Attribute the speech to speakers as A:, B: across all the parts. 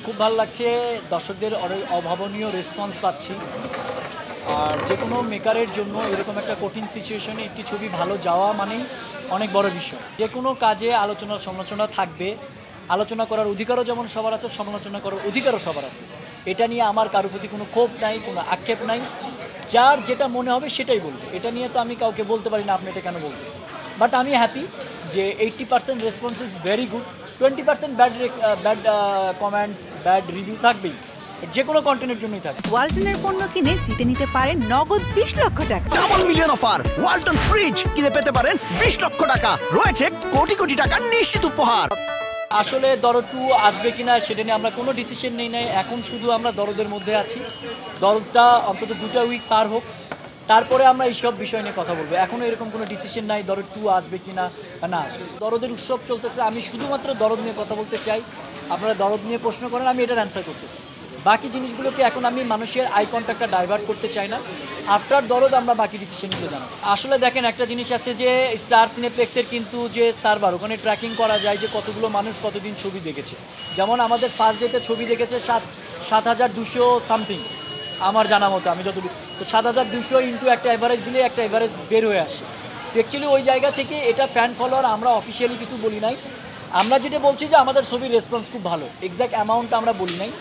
A: খুব ভালো লাগছে, দর্শকদের অভাবনীয় রেসপন্স পাচ্ছি। আর যে কোনো মেকারের জন্য এরকম একটা কঠিন সিচুয়েশনে একটি ছবি ভালো যাওয়া মানেই অনেক বড় বিষয়। যে কোনো কাজে আলোচনা সমালোচনা থাকবে, আলোচনা করার অধিকারও যেমন সবার আছে, সমালোচনা করার অধিকারও সবার আছে। এটা নিয়ে আমার কারোর প্রতি কোনো ক্ষোভ নাই, কোনো আক্ষেপ নাই। যার যেটা মনে হবে সেটাই বলবে। এটা নিয়ে তো আমি কাউকে বলতে পারি না আপনি এটা কেন বলতেছেন। বাট আমি হ্যাপি যে 80% response is very good. 20% bad comments, bad review থাকবেই, যে কোনো কন্টেন্টের জন্যই থাকে।
B: ওয়ালটনের পণ্য কিনে জিতে নিতে পারেন নগদ 20 লক্ষ টাকা।
C: Double million offer, Walton fridge কিনে পেতে পারেন 20 লক্ষ টাকা, রয়েছে কোটি কোটি টাকার নিশ্চিত উপহার।
A: আসলে দরদ 2 আসবে কিনা সেটা নিয়ে আমরা কোনো ডিসিশন নেই নাই। এখন শুধু আমরা দরদের মধ্যে আছি। দরদটা অন্তত 2টা উইক পার হোক, তারপরে আমরা এইসব বিষয় নিয়ে কথা বলবো। এখনও এরকম কোনো ডিসিশন নাই দরদ 2 আসবে কিনা না আসবে। দরদের উৎসব চলতেছে, আমি শুধুমাত্র দরদ নিয়ে কথা বলতে চাই। আপনারা দরদ নিয়ে প্রশ্ন করেন, আমি এটার অ্যান্সার করতেছি। বাকি জিনিসগুলোকে এখন আমি মানুষের আই কন্ট্যাক্টটা ডাইভার্ট করতে চাই না। আফটার দরদ আমরা বাকি ডিসিশনগুলো জানাবো। আসলে দেখেন, একটা জিনিস আছে যে স্টার সিনেপ্লেক্সের কিন্তু যে সার্ভার, ওখানে ট্র্যাকিং করা যায় যে কতগুলো মানুষ কতদিন ছবি দেখেছে। যেমন আমাদের ফার্স্ট ডেতে ছবি দেখেছে 7,200 সামথিং আমার জানা মতো, আমি যতটুকু। তো 7,200 ইন্টু একটা অ্যাভারেজ দিলে একটা অ্যাভারেজ বের হয়ে আসে। তো অ্যাকচুয়ালি ওই জায়গা থেকে এটা ফ্যান ফলোয়ার, আমরা অফিসিয়ালি কিছু বলি নাই। আমরা যেটা বলছি যে আমাদের ছবির রেসপন্স খুব ভালো, এক্স্যাক্ট অ্যামাউন্টটা আমরা বলি নাই।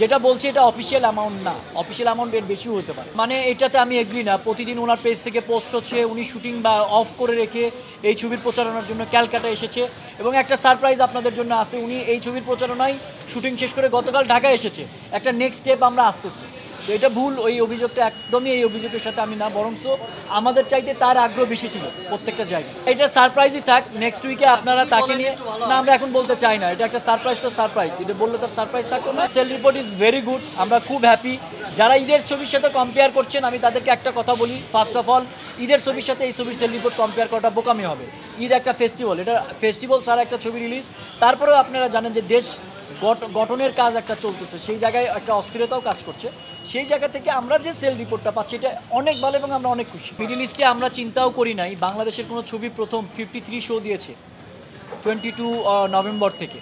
A: যেটা বলছি এটা অফিসিয়াল অ্যামাউন্ট না, অফিসিয়াল অ্যামাউন্ট এর বেশিও হতে পারে। মানে এটাতে আমি এগ্রি না। প্রতিদিন ওনার পেজ থেকে পোস্ট হচ্ছে, উনি শুটিং বা অফ করে রেখে এই ছবির প্রচারণার জন্য ক্যালকাটা এসেছে। এবং একটা সারপ্রাইজ আপনাদের জন্য আছে, উনি এই ছবির প্রচারণায় শুটিং শেষ করে গতকাল ঢাকা এসেছে। একটা নেক্সট স্টেপ আমরা আসতেছি। তো এটা ভুল, ওই অভিযোগটা একদমই এই অভিযোগের সাথে আমি না, বরঞ্চ আমাদের চাইতে তার আগ্রহ বেশি ছিল প্রত্যেকটা জায়গায়। এটা সারপ্রাইজই থাক, নেক্সট উইকে আপনারা তাকে নিয়ে না, আমরা এখন বলতে চাই না। এটা একটা সারপ্রাইজ, তো সারপ্রাইজ, এটা বললে তার সারপ্রাইজ থাকতো না। Sell report is very good, আমরা খুব হ্যাপি। যারা ঈদের ছবির সাথে কম্পেয়ার করছেন, আমি তাদেরকে একটা কথা বলি, ফার্স্ট অফ অল ঈদের ছবির সাথে এই ছবির সেল রিপোর্ট কম্পেয়ার করাটা বোকামি হবে। ঈদ একটা ফেস্টিভ্যাল, এটা ফেস্টিভ্যাল ছাড়া একটা ছবি রিলিজ। তারপরেও আপনারা জানেন যে দেশ গঠনের কাজ একটা চলতেছে, সেই জায়গায় একটা অস্থিরতাও কাজ করছে। সেই জায়গা থেকে আমরা যে সেল রিপোর্টটা পাচ্ছি এটা অনেক ভালো এবং আমরা অনেক খুশি। মিডল ইস্টে আমরা চিন্তাও করি নাই বাংলাদেশের কোনো ছবি প্রথম 53 শো দিয়েছে 22 নভেম্বর থেকে।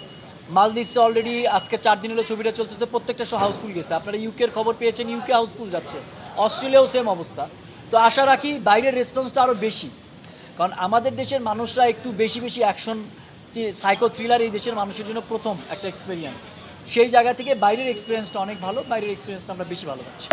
A: মালদ্বীপসে অলরেডি আজকে 4 দিন হলো ছবিটা চলতেছে, প্রত্যেকটা শো হাউসফুল গেছে। আপনারা ইউকের খবর পেয়েছেন, ইউকে হাউসফুল যাচ্ছে, অস্ট্রেলিয়াও সেম অবস্থা। তো আশা রাখি বাইরের রেসপন্সটা আরও বেশি, কারণ আমাদের দেশের মানুষরা একটু বেশি বেশি অ্যাকশন, যে সাইকো থ্রিলার এই দেশের মানুষের জন্য প্রথম একটা এক্সপিরিয়েন্স। সেই জায়গা থেকে বাইরের এক্সপিরিয়েন্সটা অনেক ভালো, বাইরের এক্সপিরিয়েন্সটা আমরা বেশি ভালো পাচ্ছি।